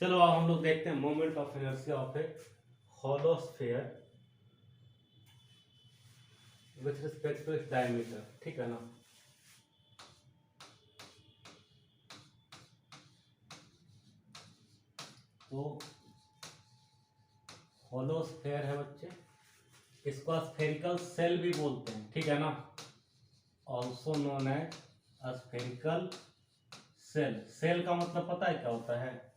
चलो अब हम लोग देखते हैं moment of inertia of a hollow sphere with respect to its diameter. ठीक है ना। तो हॉलो स्फीयर है बच्चे, इसको स्फेरिकल सेल भी बोलते हैं। ठीक है ना, also known as spherical shell. Shell का मतलब पता है क्या होता है?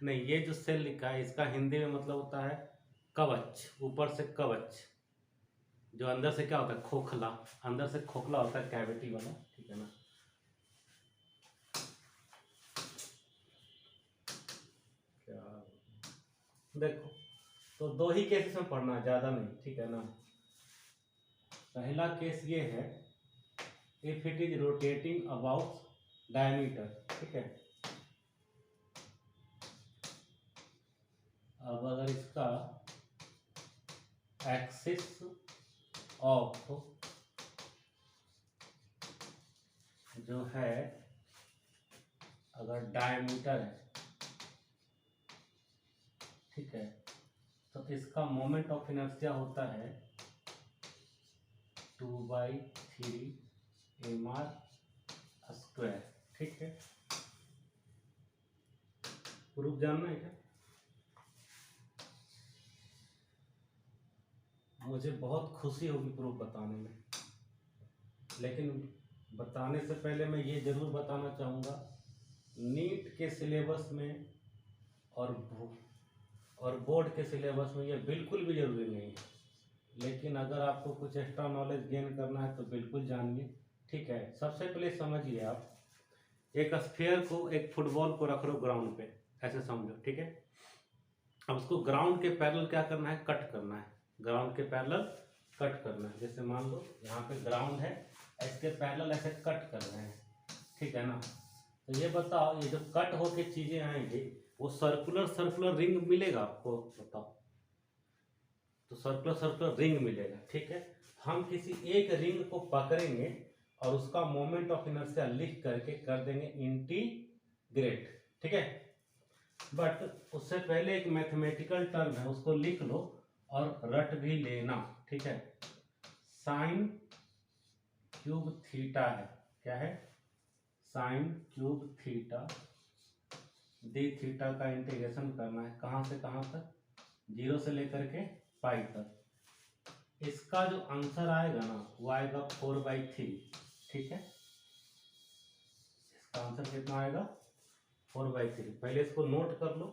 नहीं, ये जो सेल लिखा है इसका हिंदी में मतलब होता है कवच। ऊपर से कवच, जो अंदर से क्या होता है? खोखला। अंदर से खोखला होता है, कैविटी वाला। ठीक है ना। क्या देखो, तो दो ही केसेस में पढ़ना है, ज्यादा नहीं। ठीक है ना। पहला केस ये है, if it is rotating about diameter. ठीक है। अब अगर इसका एक्सिस ऑफ जो है अगर डायमीटर है, ठीक है, तो इसका मोमेंट ऑफ इनर्शिया होता है 2/3 mr²। ठीक है। प्रूफ जानना है क्या? मुझे बहुत खुशी होगी प्रूफ बताने में, लेकिन बताने से पहले मैं ये जरूर बताना चाहूँगा, नीट के सिलेबस में और बोर्ड के सिलेबस में ये बिल्कुल भी जरूरी नहीं है, लेकिन अगर आपको कुछ एक्स्ट्रा नॉलेज गेन करना है तो बिल्कुल जानिए। ठीक है। सबसे पहले समझिए, आप एक स्फीयर को, एक फुटबॉल को रख लो ग्राउंड पे, ऐसे समझो। ठीक है। अब उसको ग्राउंड के पैरेलल क्या करना है? कट करना है। ग्राउंड के पैरेलल कट करना है। जैसे मान लो यहाँ पे ग्राउंड है, इसके पैरेलल ऐसे कट कर रहे हैं। ठीक है ना। तो ये बताओ, ये जो कट होके चीजें आएंगी वो सर्कुलर सर्कुलर रिंग मिलेगा आपको? बताओ। तो सर्कुलर सर्कुलर रिंग मिलेगा। ठीक है। हम किसी एक रिंग को पकड़ेंगे और उसका मोमेंट ऑफ इनर्शिया लिख करके कर देंगे इंटीग्रेट। ठीक है। बट उससे पहले एक मैथमेटिकल टर्म है, उसको लिख लो और रट भी लेना। ठीक है। साइन क्यूब थीटा है। क्या है? Sine cube theta. D theta का इंटीग्रेशन करना है, कहाँ से कहाँ तक? 0 से लेकर के पाई तक। इसका जो आंसर आएगा ना, वो आएगा 4/3। ठीक है। इसका आंसर कितना आएगा? 4/3। पहले इसको नोट कर लो,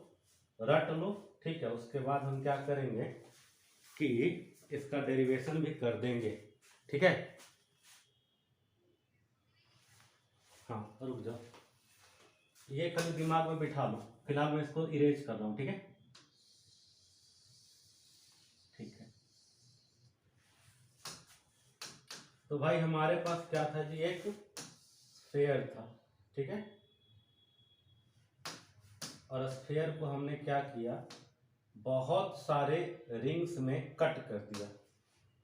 रट लो। ठीक है। उसके बाद हम क्या करेंगे कि इसका डेरिवेशन भी कर देंगे। ठीक है। हाँ, रुक जाओ, ये कभी दिमाग में बिठा लो। फिलहाल मैं इसको इरेज कर रहा हूँ। ठीक है। ठीक है। तो भाई हमारे पास क्या था जी? एक स्फीयर था। ठीक है। और स्फीयर को हमने क्या किया? बहुत सारे रिंग्स में कट कर दिया।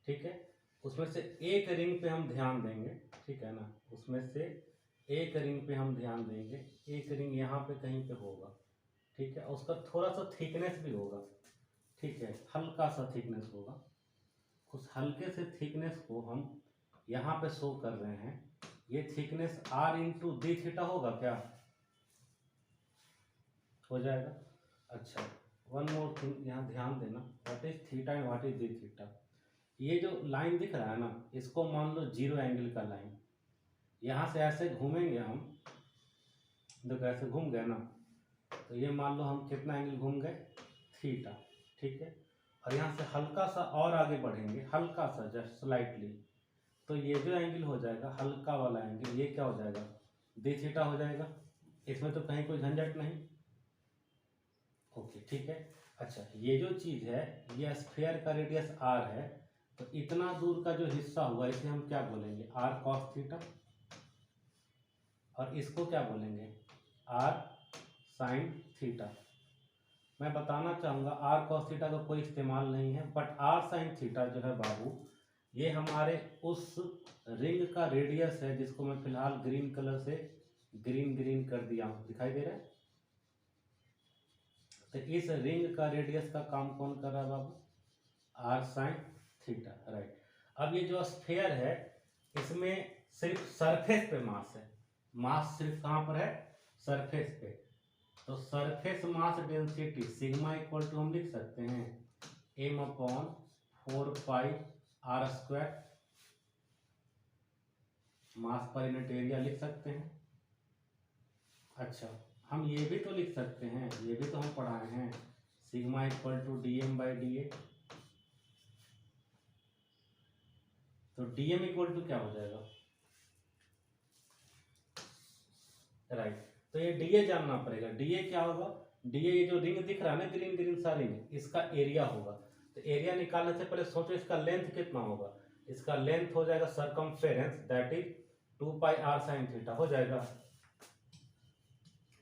ठीक है। उसमें से एक रिंग पे हम ध्यान देंगे। ठीक है ना। उसमें से एक रिंग पे हम ध्यान देंगे। एक रिंग यहाँ पे कहीं पे होगा। ठीक है। उसका थोड़ा सा थिकनेस भी होगा। ठीक है। हल्का सा थिकनेस होगा। उस हल्के से थिकनेस को हम यहाँ पे शो कर रहे हैं। ये थिकनेस r/d थीटा होगा क्या? हो जाएगा। अच्छा, वन मोर थिंग यहाँ ध्यान देना, what is theta and what is D theta. ये जो लाइन दिख रहा है ना, इसको मान लो 0 एंगल का लाइन। यहाँ से ऐसे घूमेंगे हम, देखो ऐसे घूम गए ना, तो ये मान लो हम कितना एंगल घूम गए? थीटा। ठीक है। और यहाँ से हल्का सा और आगे बढ़ेंगे, हल्का सा, जस्ट स्लाइटली, तो ये जो एंगल हो जाएगा हल्का वाला एंगल, ये क्या हो जाएगा? डी थीटा हो जाएगा। इसमें तो कहीं कोई झंझट नहीं। ओके, ठीक है। अच्छा, ये जो चीज है, ये स्फीयर का रेडियस r है, तो इतना दूर का जो हिस्सा हुआ इसे हम क्या बोलेंगे? r cos theta. और इसको क्या बोलेंगे? r sin theta. मैं बताना चाहूंगा r cos थीटा का कोई इस्तेमाल नहीं है, बट r sin थीटा जो है बाबू, ये हमारे उस रिंग का रेडियस है जिसको मैं फिलहाल ग्रीन कलर से ग्रीन ग्रीन कर दिया हूं, दिखाई दे रहा है। तो इस रिंग का रेडियस का काम कौन कर रहा है बाबू? R sine theta, right. अब ये जो स्फीयर है इसमें सिर्फ सरफेस पे मास है, मास सिर्फ कहां पर है? सरफेस पे। तो surface mass density sigma equal to हम लिख सकते हैं m upon 4 pi are square, mass per unit area लिख सकते हैं। अच्छा, हम ये भी तो लिख सकते हैं, ये भी तो हम पढ़ाए हैं, sigma equal to dm by d. तो dm इक्वल टू क्या हो जाएगा? राइट। तो ये dA जानना पड़ेगा। dA क्या होगा? dA ये जो रिंग दिख रहा है ना ग्रीन ग्रीन सा रिंग, इसका एरिया होगा। तो एरिया निकालने से पहले सोचो इसका लेंथ कितना होगा। इसका लेंथ हो जाएगा circumference, that is 2 pi r sine theta हो जाएगा।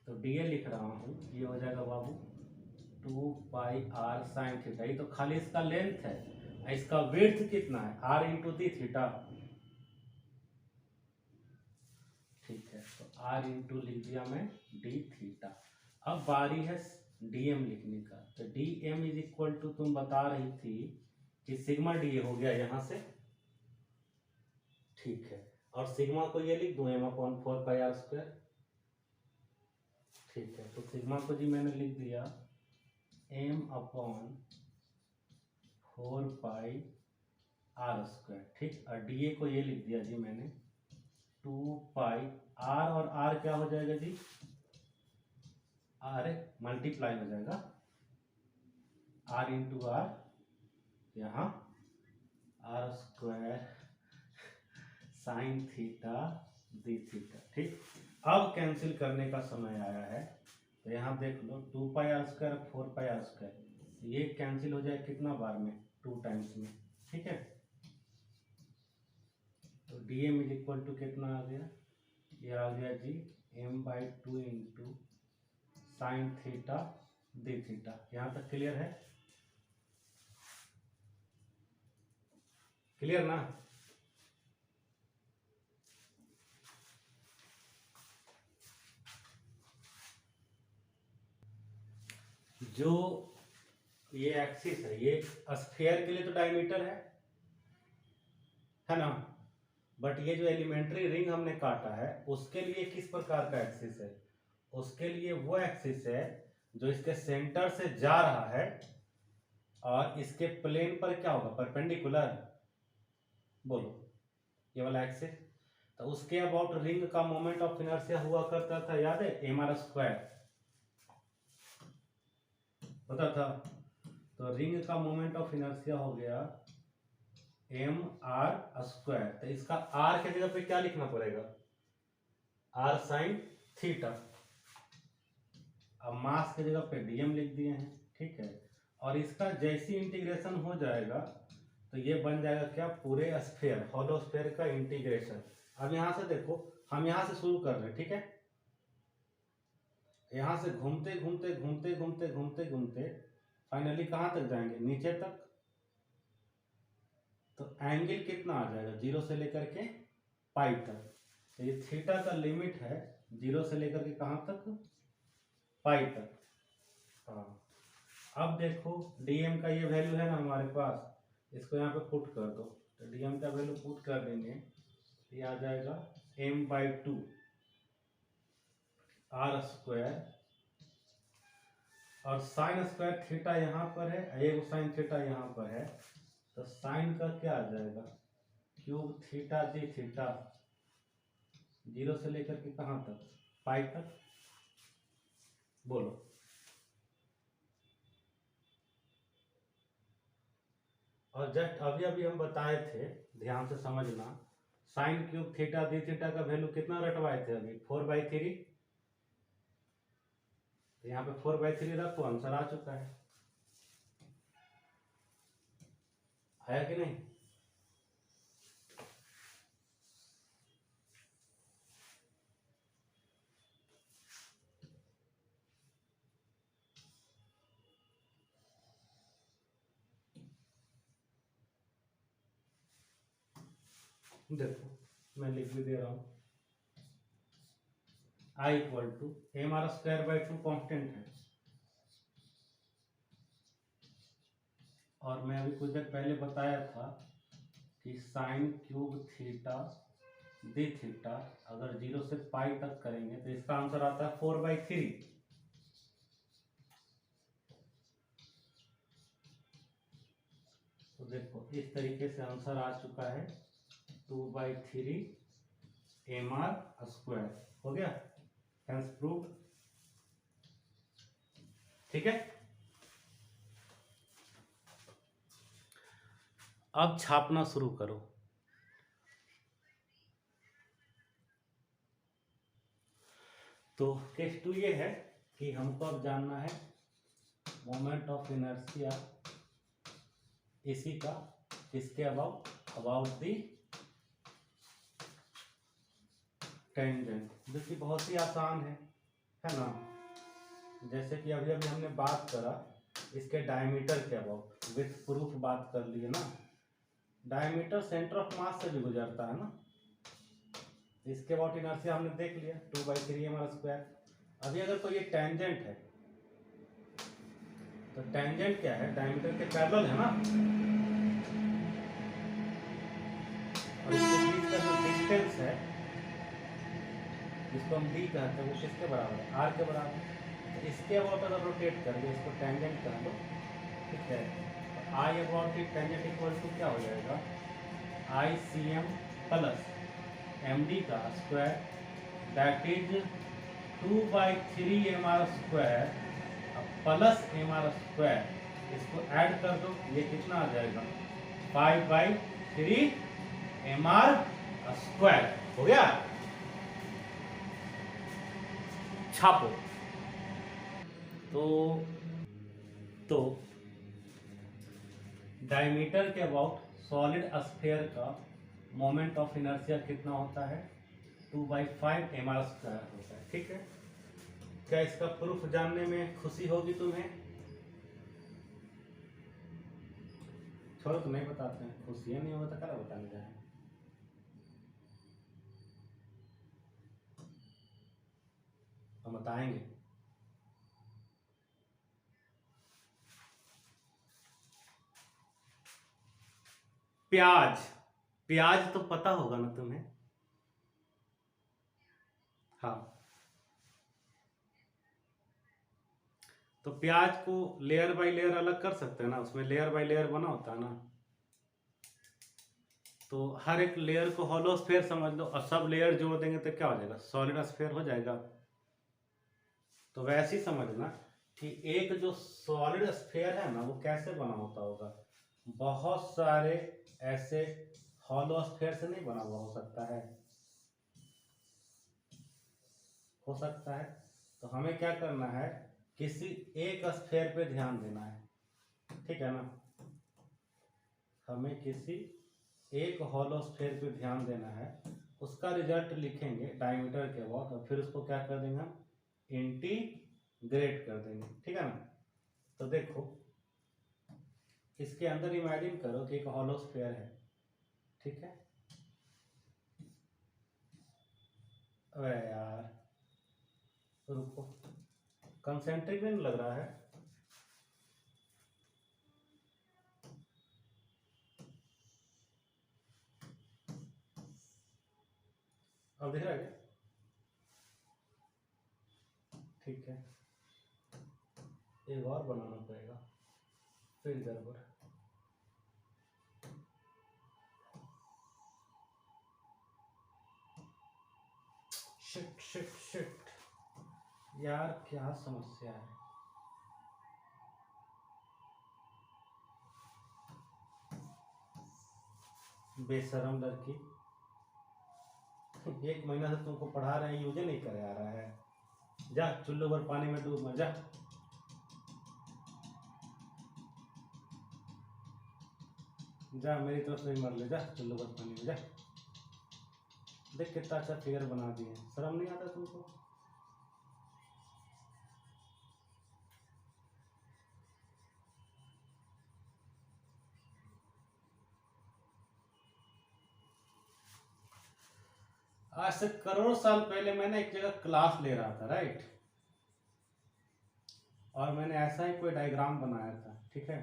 तो dA लिख रहा हूं, ये हो जाएगा बाबू 2 पाई आर साइन थीटा। ये तो खाली इसका लेंथ है, इसका विड्थ कितना है? r इंटू दी थीटा। ठीक है, तो r इंटू लिख दिया मैं डी थीटा। अब बारी है dm लिखने का। तो dm इज इक्वल टू, तुम बता रही थी कि सिग्मा dA हो गया यहां से, ठीक है। और सिग्मा को ये लिख दूं m upon 4 pi are square, ठीक है। तो सिग्मा को जी मैंने लिख दिया m upon 4 pi are square, ठीक। और dA को ये लिख दिया जी मैंने 2 पाई r, और r क्या हो जाएगा जी? r मल्टीप्लाई हो जाएगा r इंटू आर, यहाँ r square sine theta d theta, ठीक। अब कैंसिल करने का समय आया है। तो यहाँ देख लो 2 pi are square 4 pi are square, ये कैंसिल हो जाए कितना बार में? 2 टाइम्स में, ठीक है। तो dm इज इक्वल टू कितना आ गया? ये आ गया जी m by 2 into sine theta d theta. यहाँ तक क्लियर है? क्लियर ना? जो ये एक्सिस है, ये स्फीयर के लिए तो डायमीटर है ना। बट ये जो एलिमेंट्री रिंग हमने काटा है उसके लिए किस प्रकार का एक्सिस है? उसके लिए वो एक्सिस है जो इसके सेंटर से जा रहा है और इसके प्लेन पर क्या होगा? परपेंडिकुलर। बोलो, ये वाला एक्सिस। तो उसके अबाउट रिंग का मोमेंट ऑफ इनर्शिया हुआ करता था, याद है? एम आर स्क्वायर होता था। तो रिंग का मोमेंट ऑफ इनर्शिया हो गया एम आर स्क्वायर। तो इसका आर के जगह पे क्या लिखना पड़ेगा? R sine theta. अब मास के जगह पे डीएम लिख दिए हैं, ठीक है। और इसका जैसी इंटीग्रेशन हो जाएगा तो ये बन जाएगा क्या? पूरे स्फीयर, हॉलो स्फीयर का इंटीग्रेशन। अब यहां से देखो, हम यहां से शुरू कर रहे हैं, ठीक है। यहां से घूमते घूमते घूमते घूमते घूमते घूमते फाइनली कहां तक जाएंगे? नीचे तक। तो एंगल कितना आ जाएगा? 0 से लेकर के पाई तक। तो ये थीटा का लिमिट है 0 से लेकर के कहां तक? पाई तक। हाँ, अब देखो dm का ये वैल्यू है ना हमारे पास, इसको यहाँ पे पुट कर दो। तो dm का वैल्यू पुट कर देंगे, ये आ जाएगा m बाई 2 आर स्क्वायर, और साइन स्क्वायर थीटा यहाँ पर है, एक साइन थीटा यहाँ पर है। तो साइन का क्या आ जाएगा? क्यूब थीटा दी थीटा, 0 से लेकर के कहाँ तक? पाई तक। बोलो, और जस्ट अभी अभी हम बताए थे, ध्यान से समझना, sine cube theta d theta का वैल्यू कितना रटवाए थे अभी? 4/3। तो यहाँ पे 4/3 रखो, आंसर आ चुका है। आया कि नहीं? देखो मैं लिख भी दे रहा हूँ, I equal to mr²/2 constant है, और मैं अभी कुछ देर पहले बताया था कि sine cube theta D theta अगर 0 से पाई तक करेंगे तो इसका आंसर आता है 4/3। तो देखो इस तरीके से आंसर आ चुका है 2/3 mr²। हो गया, हेंस प्रूव्ड। ठीक है, अब छापना शुरू करो। तो केस 2 ये है कि हमको अब जानना है मोमेंट ऑफ इनर्शिया इसी का, इसके अबाउट दी टेंजेंट, जो कि बहुत ही आसान है ना। जैसे कि अभी अभी हमने बात करा इसके डायमीटर के अबाउट, विथ प्रूफ बात कर लिए ना। डायमीटर सेंटर ऑफ मास से भी गुजरता है ना, इसके अबाउट इनर्शिया हमने देख लिया 2/3 mr²। अभी अगर कोई ये टेंजेंट है तो टेंजेंट क्या है, डायमीटर के पैरेलल है ना, और इसके बीच का जो डिस्टेंस है जिसको हम डी कहते हैं वो किसके बराबर है, आर के बराबर। तो इसके अबाउट अगर रोटेट कर दो, इसको टेंजेंट कर दो, ठीक है, तो I about the tangent equal to क्या हो जाएगा, ICM प्लस MD का square, that is 2/3 mr² plus mr²। इसको ऐड कर दो, ये कितना आ जाएगा 5/3 mr²। हो गया, छापो। तो डायमीटर के अबाउट सॉलिड स्फीयर का मोमेंट ऑफ इनर्शिया कितना होता है, 2/5 mr² होता है। ठीक है, क्या इसका प्रूफ जानने में खुशी होगी तुम्हें? छोड़ो, तो नहीं बताते हैं, खुशी नहीं होगा तो क्या बताने जाए। हम बताएंगे। प्याज, प्याज तो पता होगा ना तुम्हें। हाँ, तो प्याज को लेयर बाय लेयर अलग कर सकते हैं ना, उसमें लेयर बाय लेयर बना होता है ना। तो हर एक लेयर को हॉलो स्फीयर समझ लो, और सब लेयर जोड़ देंगे तो क्या हो जाएगा, सॉलिड स्फीयर हो जाएगा। तो वैसे ही समझना कि एक जो सॉलिड स्फीयर है ना वो कैसे बना होता होगा, बहुत सारे ऐसे हॉलो स्फीयर से नहीं बना हुआ हो सकता है, हो सकता है। तो हमें क्या करना है, किसी एक स्फीयर पे ध्यान देना है, ठीक है ना। हमें किसी एक हॉलो स्फीयर पे ध्यान देना है, उसका रिजल्ट लिखेंगे डायमीटर के अबाउट, और फिर उसको क्या कर देंगे हम, इंटीग्रेट कर देंगे, ठीक है ना। तो देखो इसके अंदर इमेजिन करो कि एक हॉलो स्फीयर है, ठीक है। अरे यार रुको, कंसेंट्रिक नहीं लग रहा है। अब दिख रहा है क्या? ठीक है, एक और बनाना पड़ेगा, फिर गड़बड़। शिट शिट शिट यार, क्या समस्या है। बेशरम लड़की, 1 महीना से तुमको पढ़ा रहे हैं, यूज नहीं करे आ रहा है। जा चुल्लू भर पानी में डूब मर जा। जा मेरी तरफ से ही मर ले, जा चुल्लू भर पानी में जा। देख कितना अच्छा फिगर बना दिए, शर्म नहीं आता तुमको? आज से करोड़ों साल पहले मैंने एक जगह क्लास ले रहा था, राइट, और मैंने ऐसा ही कोई डायग्राम बनाया था, ठीक है।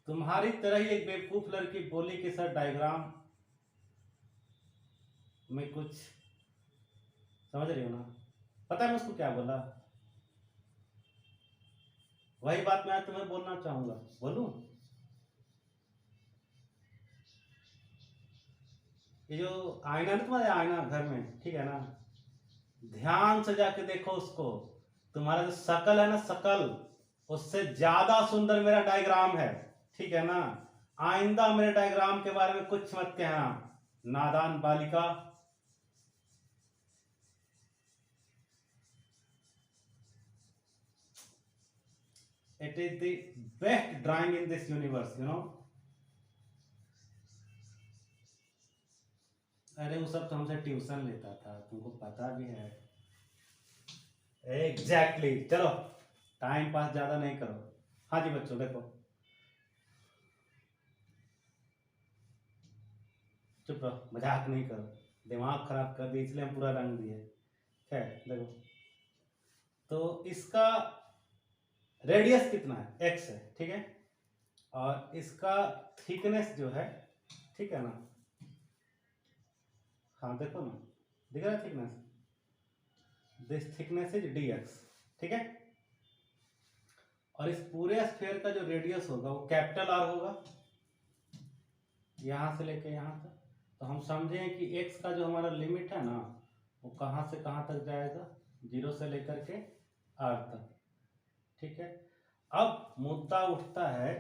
तुम्हारी तरह ही एक बेवकूफ लड़की बोली कि सर डायग्राम में कुछ, समझ रही हो ना। पता है मैं उसको क्या बोला? वही बात मैं तुम्हें बोलना चाहूंगा, बोलूं? ये जो आईना ना, तुम्हारे आईना घर में, ठीक है ना, ध्यान से जाके देखो उसको। तुम्हारा जो शकल है ना, शकल, उससे ज्यादा सुंदर मेरा डायग्राम है, ठीक है ना। आइंदा मेरे डायग्राम के बारे में कुछ मत कहना, नादान बालिका। It is the best drawing in this universe, you know. अरे वो सब तो हमसे ट्यूशन लेता था, तुमको पता भी है। एग्जैक्टली चलो टाइम पास ज्यादा नहीं करो। हाँ जी बच्चों देखो, चुप रहो, मजाक नहीं करो, दिमाग खराब कर दिए इसलिए हम पूरा रंग दिए। खैर देखो, तो इसका रेडियस कितना है? x है, ठीक है। और इसका थिकनेस जो है, ठीक है ना, हाँ देखो ना, दिख रहा है thickness, this thickness is dx, ठीक है। और इस पूरे स्फीयर का जो रेडियस होगा वो कैपिटल R होगा, यहां से लेके यहां तक। तो हम समझें कि x का जो हमारा लिमिट है ना, वो कहां से कहां तक जाएगा, 0 से लेकर के R तक, ठीक है। अब मुद्दा उठता है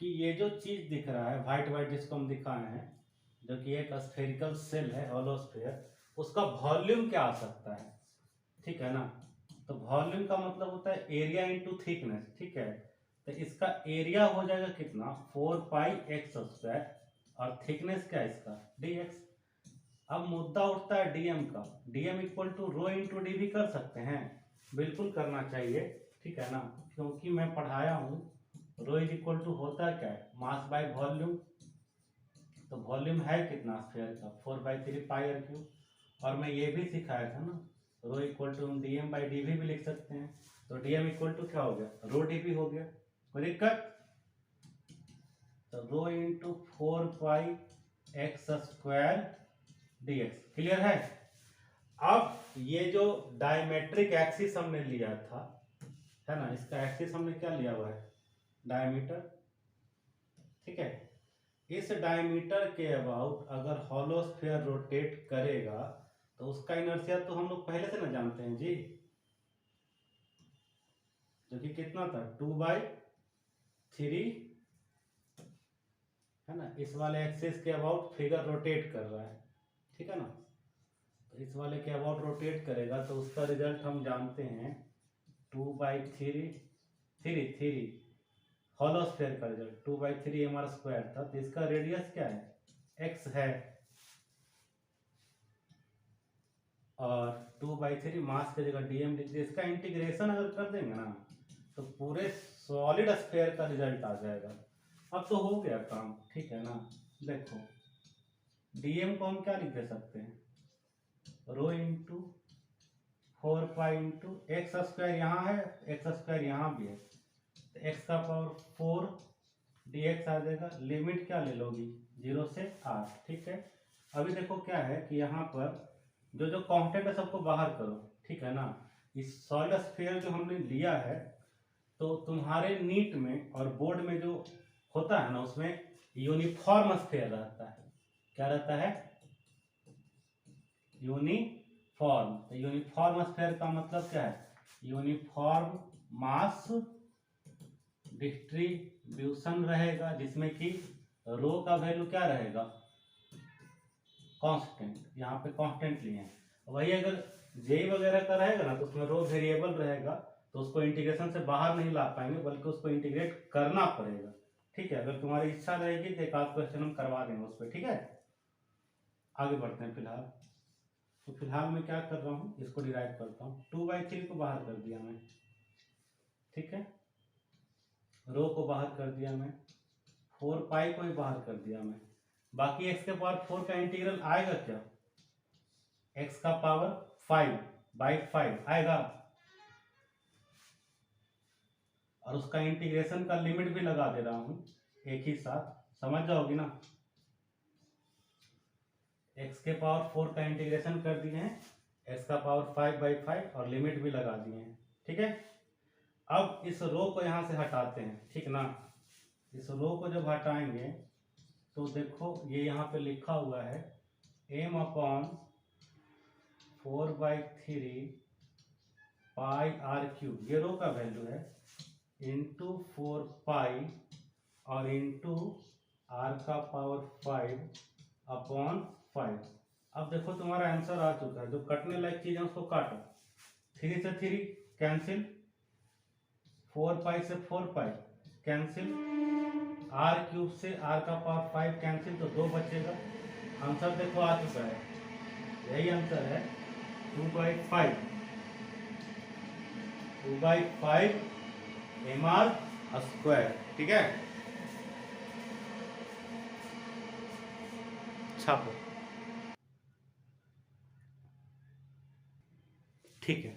कि ये जो चीज दिख रहा है व्हाइट व्हाइट, जिसको हम दिखाए हैं, जो कि एक स्फेरिकल सेल है, होलो स्फीयर, उसका वॉल्यूम क्या आ सकता है, ठीक है ना। तो वॉल्यूम का मतलब होता है एरिया इनटू थिकनेस, ठीक है। तो इसका एरिया हो जाएगा कितना, 4πx², और थिकनेस क्या है इसका, dx। अब मुद्दा उठता है डीएम का, dm equal to rho into d भी कर सकते हैं, बिल्कुल करना चाहिए, ठीक है ना, क्योंकि मैं पढ़ाया हूँ रो इज इक्वल टू होता क्या है, मास बाय वॉल्यूम। तो वॉल्यूम है कितना स्फीयर का, 4/3πr³। और मैं ये भी सिखाया था ना, रो इक्वल टू हम डीएम बाई डी भी लिख सकते हैं। तो डीएम इक्वल टू क्या हो गया, रो डी भी हो गया, कोई दिक्कत? तो rho into 4πx² dx, clear है। अब ये जो डायमेट्रिक एक्सिस हमने लिया था, है ना, इसका एक्सिस हमने क्या लिया हुआ है, डायमीटर, ठीक है। इस डायमीटर के अबाउट अगर हॉलो स्फीयर रोटेट करेगा तो उसका इनर्शिया तो हम लोग पहले से ना जानते हैं जी, जो कि कितना था, 2/3, है ना। इस वाले एक्सिस के अबाउट फिगर रोटेट कर रहा है, ठीक है ना। तो इस वाले के अबाउट रोटेट करेगा तो उसका रिजल्ट हम जानते हैं 2/3 हॉलो स्फीयर का रिजल्ट 2/3 हमारा स्क्वायर था। तो इसका रेडियस क्या है, x है, और 2/3 मास की जगह डीएम लिख दिया। इसका इंटीग्रेशन अगर कर देंगे ना तो पूरे सॉलिड स्फीयर का रिजल्ट आ जाएगा। अब तो हो गया काम, ठीक है ना। देखो डीएम को हम क्या लिख दे सकते हैं, रो इंटू 4π इंटू x², यहाँ है x² यहाँ भी है, तो x का पावर 4 dx आ जाएगा। लिमिट क्या ले लोगी, 0 से r, ठीक है। अभी देखो क्या है कि यहाँ पर जो जो कांस्टेंट है सबको बाहर करो, ठीक है ना। इस सॉलिड स्फीयर जो हमने लिया है, तो तुम्हारे नीट में और बोर्ड में जो होता है ना, उसमें यूनिफॉर्म स्फीयर रहता है। क्या रहता है, यूनिफॉर्म। तो यूनिफॉर्म स्फीयर का मतलब क्या है, यूनिफॉर्म मास डिस्ट्रीब्यूशन रहेगा, जिसमें कि रो का वैल्यू क्या रहेगा, कांस्टेंट, यहाँ पे कांस्टेंट लिए हैं। वही अगर जेई वगैरह का रहेगा ना तो उसमें रो वेरिएबल रहेगा, तो उसको इंटीग्रेशन से बाहर नहीं ला पाएंगे, बल्कि उसको इंटीग्रेट करना पड़ेगा, ठीक है। अगर तुम्हारी इच्छा रहेगी तो एक आध क्वेश्चन हम करवा देंगे उस पर, ठीक है। आगे बढ़ते हैं फिलहाल। तो फिलहाल मैं क्या कर रहा हूँ, इसको डिराइव करता हूँ। 2/3 को बाहर कर दिया मैं, ठीक है, रो को बाहर कर दिया मैं, 4π को ही बाहर कर दिया मैं, बाकी x के पावर 4 का इंटीग्रल आएगा क्या, x का पावर 5/5 आएगा, और उसका इंटीग्रेशन का लिमिट भी लगा दे रहा हूं एक ही साथ, समझ जाओगी ना। x के पावर 4 का इंटीग्रेशन कर दिए हैं, x का पावर 5/5 और लिमिट भी लगा दिए हैं, ठीक है। अब इस रो को यहां से हटाते हैं, ठीक ना। इस रो को जब हटाएंगे तो देखो ये यहाँ पे लिखा हुआ है m/4/3 पाई r क्यूब, ये रो का वैल्यू है, इंटू 4 पाई और इंटू r का पावर 5/5। अब देखो तुम्हारा आंसर आ चुका है, जो कटने लायक चीज है उसको काटो, 3 से 3 कैंसिल, 4 पाई से 4 पाई कैंसिल, r क्यूब से r का पावर 5 कैंसिल, तो 2 बचेगा। आंसर देखो आ चुका है, यही आंसर है 2/5 mr², ठीक है। छापो, ठीक है।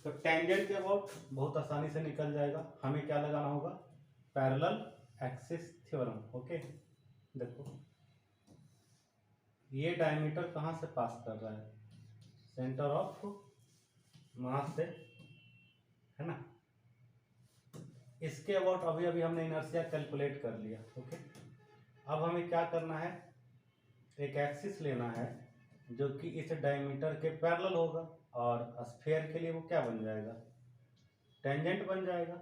तो टेंजेंट के अबाउट बहुत आसानी से निकल जाएगा, हमें क्या लगाना होगा, पैरेलल एक्सिस थ्योरम, ओके। देखो ये डायमीटर कहाँ से पास कर रहा है, सेंटर ऑफ मास से, है ना। इसके अबाउट अभी अभी हमने इनर्शिया कैलकुलेट कर लिया, ओके। अब हमें क्या करना है, एक एक्सिस लेना है जो कि इस डायमीटर के पैरेलल होगा, और स्फीयर के लिए वो क्या बन जाएगा, टेंजेंट बन जाएगा,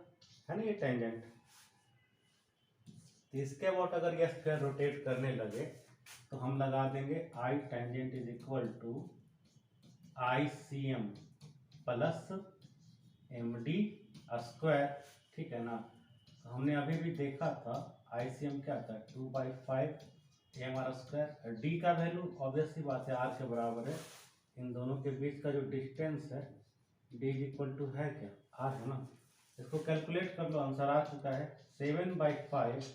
है ना, ये टेंजेंट। इसके अबाउट अगर ये स्फीयर रोटेट करने लगे तो हम लगा देंगे I tangent is equal to ICM plus MD², ठीक है ना। तो हमने अभी भी देखा था ICM क्या था, 2/5 mr², d का वैल्यू ऑब्वियस सी बात है r के बराबर है, इन दोनों के बीच का जो डिस्टेंस है d इज इक्वल टू है क्या, r है ना। इसको कैलकुलेट कर लो, आंसर आ चुका है 7/5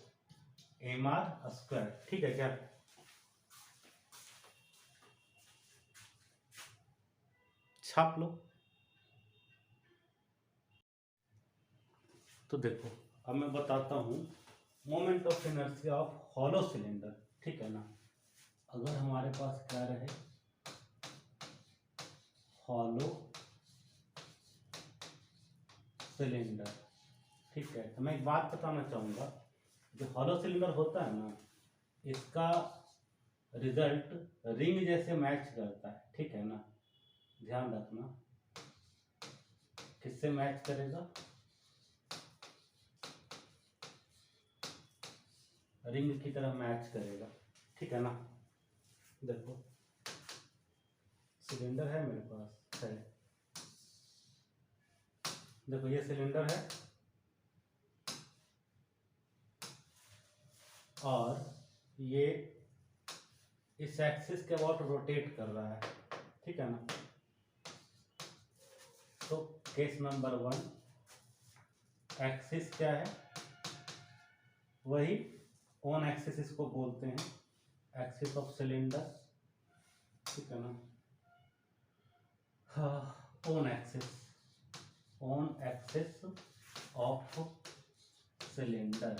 mr², ठीक है क्या। छाप लो। तो देखो अब मैं बताता हूँ moment of inertia of hollow cylinder, ठीक है ना। अगर हमारे पास क्या रहे, हॉलो सिलेंडर, ठीक है। तो मैं एक बात बताना चाहूँगा, जो हॉलो सिलेंडर होता है ना, इसका रिजल्ट रिंग जैसे मैच करता है, ठीक है ना। ध्यान रखना, किससे मैच करेगा, रिंग की तरह मैच करेगा, ठीक है ना। देखो सिलेंडर है मेरे पास, है, देखो ये सिलेंडर है और ये इस एक्सिस के अबाउट रोटेट कर रहा है, ठीक है ना। तो केस नंबर 1, एक्सिस क्या है, वही ऑन एक्सिस इसको बोलते हैं, एक्सिस ऑफ सिलेंडर, ठीक है ना। On axis of cylinder.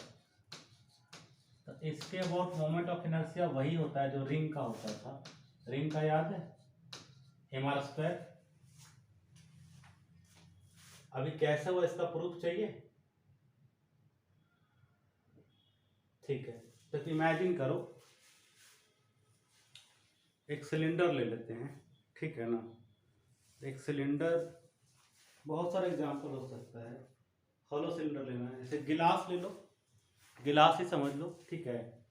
तो इसके अबाउट मोमेंट ऑफ इनर्शिया वही होता है जो रिंग का होता था, रिंग का याद है, mr²। अभी कैसे हुआ इसका प्रूफ चाहिए, ठीक है। तो इमेजिन करो एक सिलेंडर ले लेते हैं, ठीक है ना। एक सिलेंडर, बहुत सारे एग्जांपल हो सकता है, हॉलो सिलेंडर लेना है, जैसे गिलास ले लो, गिलास ही समझ लो, ठीक है।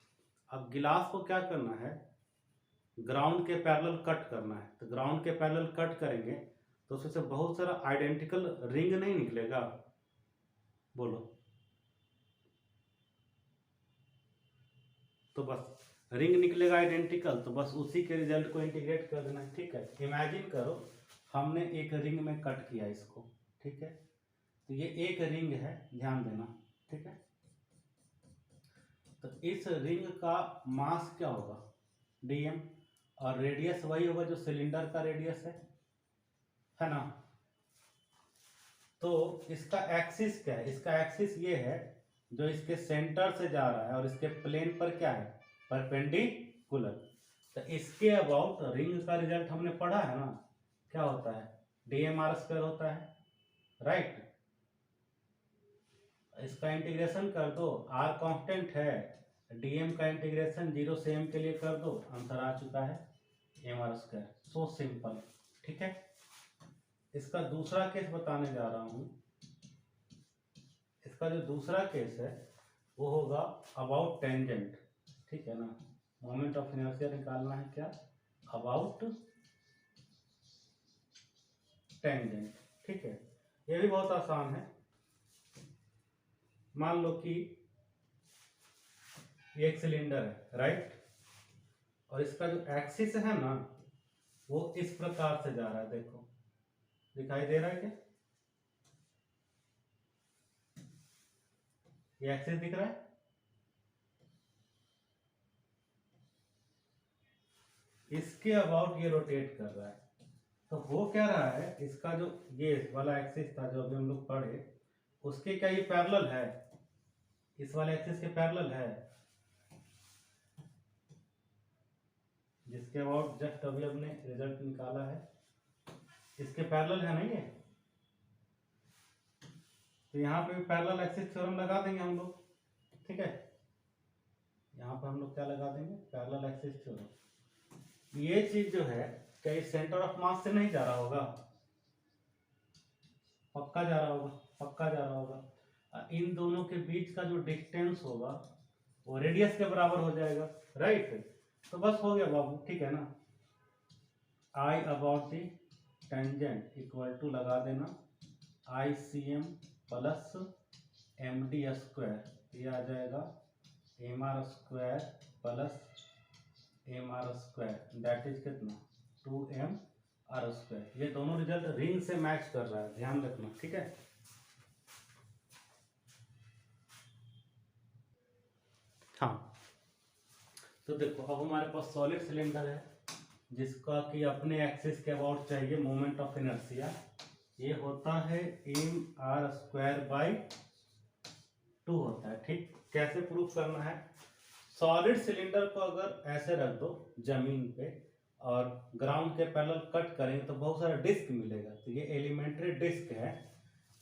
अब गिलास को क्या करना है, ग्राउंड के पैरेलल कट करना है, तो ग्राउंड के पैरेलल कट करेंगे तो उसमें से बहुत सारा आइडेंटिकल रिंग नहीं निकलेगा, बोलो। तो बस रिंग निकलेगा आइडेंटिकल, तो बस उसी के रिजल्ट को इंटीग्रेट कर देना है, ठीक है। इमेजिन करो हमने एक रिंग में कट किया इसको, ठीक है। तो ये एक रिंग है, ध्यान देना, ठीक है। तो इस रिंग का मास क्या होगा, dm, और रेडियस वही होगा जो सिलेंडर का रेडियस है ना। तो इसका एक्सिस क्या है, इसका एक्सिस ये है जो इसके सेंटर से जा रहा है और इसके प्लेन पर क्या है, परपेंडिकुलर। तो इसके अबाउट रिंग का रिजल्ट हमने पढ़ा है ना, क्या होता है, dm r² होता है, राइट। इसका इंटीग्रेशन कर दो, r कांस्टेंट है, dm का इंटीग्रेशन 0 से m के लिए कर दो, आंसर आ चुका है mr²। सो सिंपल, ठीक है। इसका दूसरा केस बताने जा रहा हूं। इसका जो दूसरा केस है वो होगा अबाउट टेंजेंट, ठीक है ना। मोमेंट ऑफ इनर्शिया निकालना है क्या, अबाउट टेंजेंट, ठीक है। ये भी बहुत आसान है। मान लो कि ये एक सिलेंडर है, राइट, और इसका जो एक्सिस है ना वो इस प्रकार से जा रहा है, देखो दिखाई दे रहा है क्या, ये एक्सिस दिख रहा है। इसके अबाउट ये रोटेट कर रहा है। तो हो क्या रहा है, इसका जो ये वाला एक्सिस था जो अभी हम लोग पढ़े, उसके क्या ये पैरेलल है, इस वाले एक्सिस के पैरेलल है, जिसके अबाउट जस्ट अभी हमने रिजल्ट निकाला है, इसके पैरेलल है नहीं है। तो यहाँ पे भी पैरेलल एक्सिस थ्योरम लगा देंगे हम लोग, ठीक है। यहाँ पे हम लोग क्या लगा देंगे, पैरेलल एक्सिस थ्योरम। ये चीज जो है क्या इस सेंटर ऑफ मास से नहीं जा रहा होगा, पक्का जा रहा होगा, पक्का जा रहा होगा। इन दोनों के बीच का जो डिस्टेंस होगा वो रेडियस के बराबर हो जाएगा, राइट। तो बस हो गया बाबू, ठीक है ना। I about the tangent equal to लगा देना ICM प्लस MD², ये आ जाएगा mr² plus mr², that is कितना 2mr²। ये दोनों रिजल्ट रिंग से मैच कर रहा है, ध्यान रखना, ठीक है। हाँ, तो देखो अब हमारे पास सॉलिड सिलेंडर है जिसका कि अपने एक्सिस के अबाउट चाहिए मोमेंट ऑफ इनर्शिया। ये होता है mr²/2 होता है, ठीक। कैसे प्रूफ करना है, सॉलिड सिलेंडर को अगर ऐसे रख दो जमीन पे और ग्राउंड के पैरेलल कट करेंगे तो बहुत सारा डिस्क मिलेगा। तो ये एलिमेंट्री डिस्क है,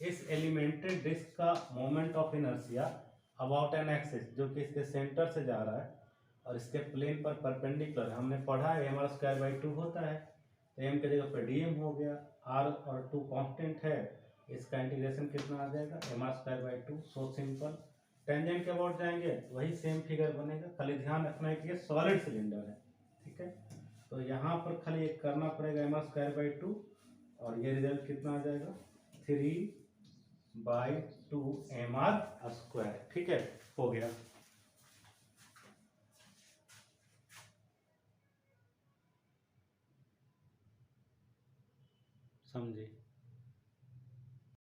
इस एलिमेंट्री डिस्क का moment of inertia about an axis जो कि इसके सेंटर से जा रहा है और इसके प्लेन पर परपेंडिकुलर है, हमने पढ़ा है mr²/2 होता है। तो m के जगह पर dm हो गया, r और 2 कांस्टेंट है, इसका इंटीग्रेशन कितना आ जाएगा mr²/2। So simple. टेंजेंट के अबाउट जाएंगे वही सेम फिगर बनेगा, खाली ध्यान रखना है कि ये सॉलिड सिलेंडर है, ठीक है। तो यहाँ पर खाली एक करना पड़ेगा mr²/2 और ये रिजल्ट कितना आ जाएगा 3/2 mr², ठीक है, हो गया। समझे।